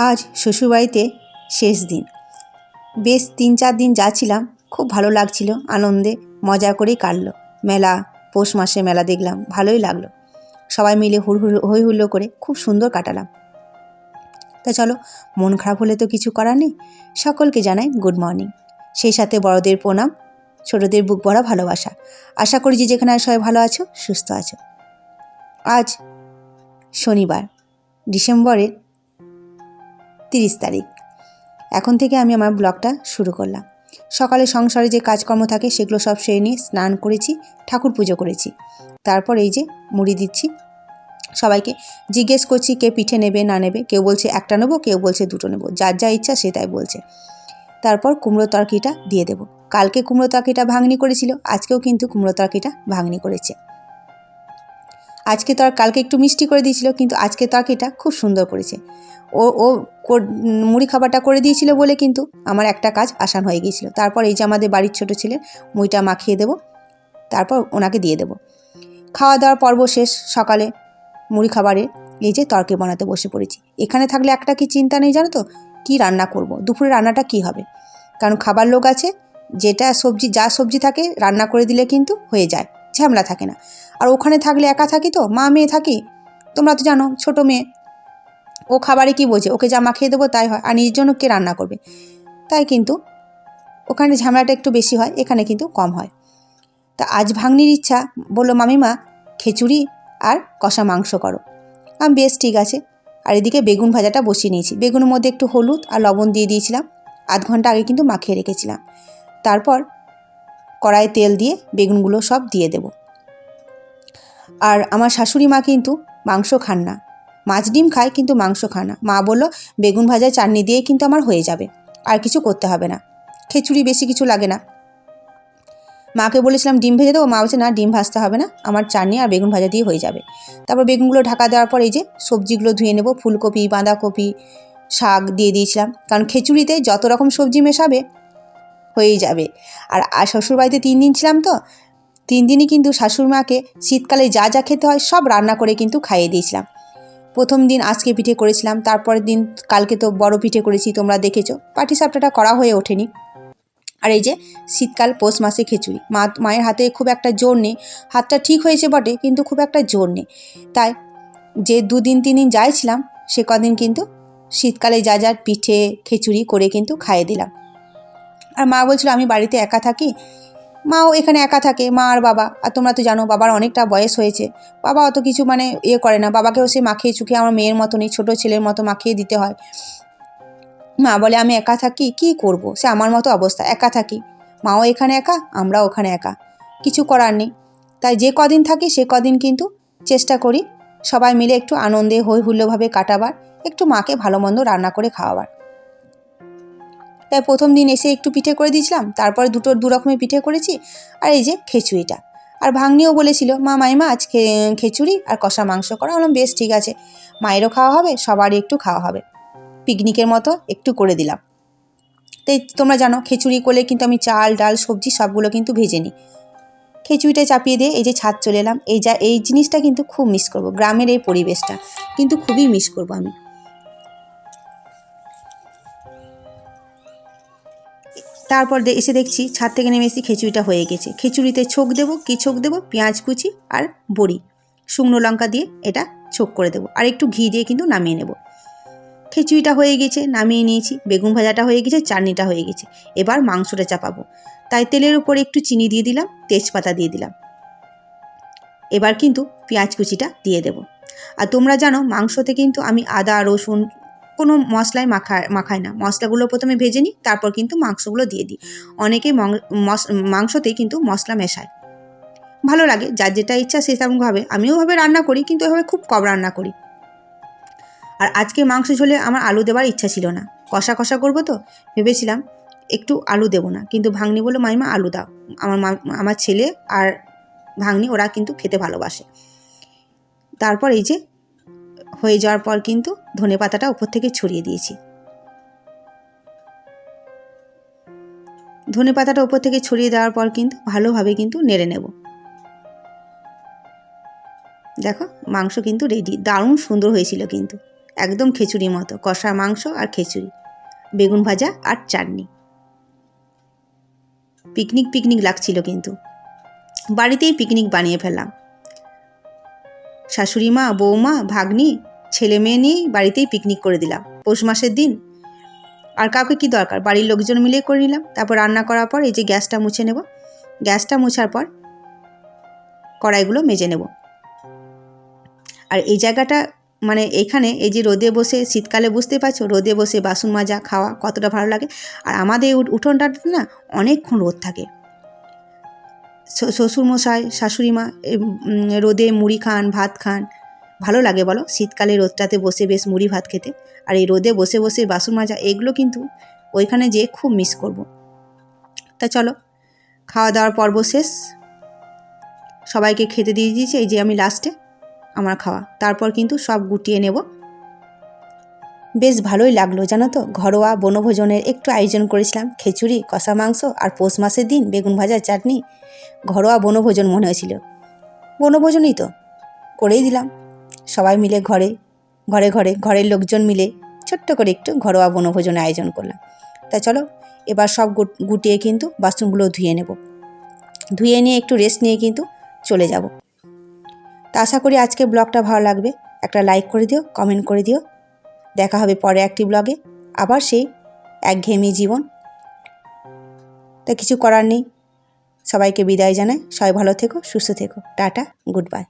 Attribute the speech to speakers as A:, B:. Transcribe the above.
A: আজ শ্বশুরবাড়িতে শেষ দিন। বেশ ৩-৪ দিন যাচ্ছিলাম, খুব ভালো লাগছিল, আনন্দে মজা করেই কাটলো। মেলা, পৌষ মাসে মেলা দেখলাম, ভালোই লাগলো। সবাই মিলে হই হুল্লো করে খুব সুন্দর কাটালাম। তা চলো, মন খারাপ হলে তো কিছু করার নেই। সকলকে জানাই গুড মর্নিং, সেই সাথে বড়দের প্রণাম, ছোটদের বুক ভরা ভালোবাসা। আশা করি যে যেখানে সবাই ভালো আছো, সুস্থ আছো। আজ শনিবার, ডিসেম্বরের 30 তারিখ। এখন থেকে আমি আমার ব্লগটা শুরু করলাম। সকালে সংসারে যে কাজকর্ম থাকে সেগুলো সব সেরে নিয়ে স্নান করেছি, ঠাকুর পুজো করেছি। তারপর এই যে মুড়ি দিচ্ছি সবাইকে। জিজ্ঞেস করছি কে পিঠে নেবে না নেবে। কেউ বলছে একটা নেবো, কেউ বলছে দুটো নেবো, যার যা ইচ্ছা সে তাই বলছে। তারপর কুমড়ো তরকারিটা দিয়ে দেবো। কালকে কুমড়ো তরকারিটা ভাঙনি করেছিল, আজকেও কিন্তু কুমড়ো তরকারিটা ভাঙনি করেছে। কালকে একটু মিষ্টি করে দিয়েছিল, কিন্তু আজকে তরকারিটা খুব সুন্দর করেছে। ও মুড়ি খাবারটা করে দিয়েছিল বলে কিন্তু আমার একটা কাজ আসান হয়ে গিয়েছিল। তারপর এই যে আমাদের বাড়ির ছোট ছেলে, মুড়িটা মাখিয়ে দেবো, তারপর ওনাকে দিয়ে দেবো। খাওয়া দাওয়ার পর্ব শেষ। সকালে মুড়ি খাবারে এই যে তরকারি বানাতে বসে পড়েছি। এখানে থাকলে একটা কি চিন্তা নেই জানো তো, কী রান্না করব, দুপুরে রান্নাটা কি হবে। কারণ খাবার লোক আছে, যা সবজি থাকে রান্না করে দিলে কিন্তু হয়ে যায়, ঝামেলা থাকে না। আর ওখানে থাকলে একা থাকি তো, মা মেয়ে থাকি, তোমরা তো জানো ছোট মেয়ে, ও খাবারে কি বোঝে, ওকে যা মাখিয়ে দেবো তাই হয়, আর নিজের জন্য কে রান্না করবে। তাই কিন্তু ওখানে ঝামেলাটা একটু বেশি হয়, এখানে কিন্তু কম হয়। তা আজ ভাগ্নির ইচ্ছা, বললো মামিমা খিচুড়ি আর কষা মাংস করো। আমি বেশ ঠিক আছে। আর এদিকে বেগুন ভাজাটা বসিয়ে নিয়েছি। বেগুনের মধ্যে একটু হলুদ আর লবণ দিয়ে দিয়েছিলাম, আধ ঘন্টা আগে কিন্তু মাখিয়ে রেখেছিলাম। তারপর কড়াইয়ে তেল দিয়ে বেগুনগুলো সব দিয়ে দেব। আর আমার শাশুড়ি মা কিন্তু মাংস খান না, মাছ ডিম খায় কিন্তু মাংস খায় না। মা বলল বেগুন ভাজা চাটনি দিয়ে কিন্তু আমার হয়ে যাবে, আর কিছু করতে হবে না, খিচুড়ি বেশি কিছু লাগে না। মাকে বলেছিলাম ডিম ভেজে দেবো, মা বলছে না ডিম ভাজতে হবে না, আমার চাটনি আর বেগুন ভাজা দিয়ে হয়ে যাবে। তারপর বেগুনগুলো ঢাকা দেওয়ার পর এই যে সবজিগুলো ধুয়ে নেব। ফুলকপি, বাঁধাকপি, শাক দিয়ে দিয়েছিলাম, কারণ খিচুড়িতে যত রকম সবজি মেশাবে হয়েই যাবে। আর শ্বশুরবাড়িতে 3 দিন ছিলাম তো, 3 দিনই কিন্তু শাশুড়িমাকে শীতকালে যা যা খেতে হয় সব রান্না করে কিন্তু খাইয়ে দিয়েছিলাম। প্রথম দিন আজকে পিঠে করেছিলাম, তারপরের দিন কালকে তো বড় পিঠে করেছি, তোমরা দেখেছো। পাটিসাপটাটা করা হয়ে ওঠেনি। আর এই যে শীতকাল পৌষ মাসে খিচুড়ি, মায়ের হাতে খুব একটা জোর নেই, হাতটা ঠিক হয়েছে বটে কিন্তু খুব একটা জোর নেই। তাই যে 2 দিন 3 দিন যাইছিলাম সে কদিন কিন্তু শীতকালে যা যা পিঠে খিচুড়ি করে কিন্তু খাইয়ে দিলাম। আর মা বলছিল আমি বাড়িতে একা থাকি, মাও এখানে একা থাকে, মা আর বাবা। আর তোমরা তো জানো বাবার অনেকটা বয়স হয়েছে, বাবা অত কিছু মানে করে না, বাবাকেও সে মাখিয়ে চুখিয়ে আমার মেয়ের মতনই, ছোটো ছেলের মতো মাখিয়ে দিতে হয়। মা বলে আমি একা থাকি, কি করব, সে আমার মতো অবস্থা, একা থাকি, মাও এখানে একা, আমরাও ওখানে একা, কিছু করার নেই। তাই যে কদিন থাকি সে কদিন কিন্তু চেষ্টা করি সবাই মিলে একটু আনন্দে হই হুল্লোভাবে কাটাবার, একটু মাকে ভালো মন্দ রান্না করে খাওয়াবার। তাই প্রথম দিন এসে একটু পিঠে করে দিয়েছিলাম, তারপরে দু রকমের পিঠে করেছি, আর এই যে খিচুড়িটা। আর ভাগ্নিও বলেছিল মাইমা আজ খিচুড়ি আর কষা মাংস করা। বললাম বেশ ঠিক আছে, মায়েরও খাওয়া হবে, সবারই একটু খাওয়া হবে, পিকনিকের মতো একটু করে দিলাম। তাই তোমরা জানো খিচুড়ি করলে কিন্তু আমি চাল ডাল সবজি সবগুলো কিন্তু ভেজে নিই। খিচুড়িটা চাপিয়ে দিয়ে এই যে ছাদ চলে এলাম। এই জিনিসটা কিন্তু খুব মিস করব, গ্রামের এই পরিবেশটা কিন্তু খুবই মিস করব আমি। তারপর এসে দেখছি ছাদ থেকে নেমে এসে খিচুড়িটা হয়ে গেছে। খিচুড়িতে ছোক দেবো, কি ছোক দেবো, পেঁয়াজ কুচি আর বড়ি, শুকনো লঙ্কা দিয়ে এটা ছোক করে দেবো, আর একটু ঘি দিয়ে কিন্তু নামিয়ে নেব। খিচুড়িটা হয়ে গেছে, নামিয়ে নিয়েছি। বেগুন ভাজাটা হয়ে গেছে, চাটনিটা হয়ে গেছে। এবার মাংসটা চাপাবো। তাই তেলের উপরে একটু চিনি দিয়ে দিলাম, তেজপাতা দিয়ে দিলাম। এবার কিন্তু পেঁয়াজ কুচিটা দিয়ে দেব। আর তোমরা জানো মাংসতে কিন্তু আমি আদা রসুন কোনো মশলাই মাখাই না, মশলাগুলো প্রথমে ভেজে নিই, তারপর কিন্তু মাংসগুলো দিয়ে দিই। অনেকে মাংসতেই কিন্তু মশলা মেশায়, ভালো লাগে, যার যেটা ইচ্ছা সে তেমনভাবে। আমিও ভাবে রান্না করি, কিন্তু এভাবে খুব কম রান্না করি। আর আজকে মাংস ঝোলে আমার আলু দেওয়ার ইচ্ছা ছিল না, কষা কষা করবো তো ভেবেছিলাম একটু আলু দেবো না, কিন্তু ভাগ্নি বললো মাইমা আলু দাও। আমার ছেলে আর ভাগ্নি ওরা কিন্তু খেতে ভালোবাসে। তারপর এই যে হয়ে যাওয়ার পর কিন্তু ধনেপাতাটা উপর থেকে ছড়িয়ে দিয়েছি। ধনেপাতাটা উপর থেকে ছড়িয়ে দেওয়ার পর কিন্তু ভালোভাবে কিন্তু নেড়ে নেব। দেখো মাংস কিন্তু রেডি, দারুণ সুন্দর হয়েছিল কিন্তু, একদম খিচুড়ি মতো, কষা মাংস আর খিচুড়ি, বেগুন ভাজা আর চাটনি। পিকনিক পিকনিক লাগছিল কিন্তু, বাড়িতেই পিকনিক বানিয়ে ফেললাম। শাশুড়ি মা, বৌমা, ভাগ্নি, ছেলে মেয়ে নিয়েই বাড়িতেই পিকনিক করে দিলাম পৌষ মাসের দিন। আর কাউকে কি দরকার, বাড়ির লোকজন মিলেই করে নিলাম। তারপর রান্না করার পর এই যে গ্যাসটা মুছে নেব, গ্যাসটা মোছার পর কড়াইগুলো মেজে নেব। আর এই জায়গাটা মানে এখানে এই যে রোদে বসে, শীতকালে বুঝতে পারছো রোদে বসে বাসন মাজা খাওয়া কতটা ভালো লাগে। আর আমাদের উঠোনটাতে না অনেকক্ষণ রোদ থাকে। শ্বশুরমশাই, শাশুড়ি মা রোদে মুড়ি খান, ভাত খান, ভালো লাগে বলো শীতকালে রোদটাতে বসে বেশ মুড়ি ভাত খেতে। আর এই রোদে বসে বসে বাসন মাজা, এগুলো কিন্তু ওইখানে যেয়ে খুব মিস করব। তা চলো, খাওয়া দাওয়ার পর্ব শেষ, সবাইকে খেতে দিয়ে দিয়েছি। এই যে আমি লাস্টে আমার খাওয়া, তারপর কিন্তু সব গুটিয়ে নেব। বেশ ভালোই লাগলো জানো তো, ঘরোয়া বনভোজনের একটু আয়োজন করেছিলাম, খিচুড়ি, কষা মাংস আর পৌষ মাসের দিন বেগুন ভাজার চাটনি। ঘরোয়া বনভোজন মনে হয়েছিল, বনভোজনই তো করেই দিলাম। সবাই মিলে ঘরে ঘরে ঘরে ঘরের লোকজন মিলে ছোট্ট করে একটু ঘরোয়া বনভোজনের আয়োজন করলাম। তা চলো এবার সব গুটিয়ে কিন্তু বাসনগুলো ধুয়ে নেব, ধুয়ে নিয়ে একটু রেস্ট নিয়ে কিন্তু চলে যাব। তা আশা করি আজকে ব্লগটা ভালো লাগবে, একটা লাইক করে দিও, কমেন্ট করে দিও। দেখা হবে পরে একটি ব্লগে, আবার সেই একঘেয়েমি জীবন। তা কিছু করার নেই, সবাইকে বিদায় জানাই। সবাই ভালো থেকো, সুস্থ থেকো, টাটা, গুড বাই।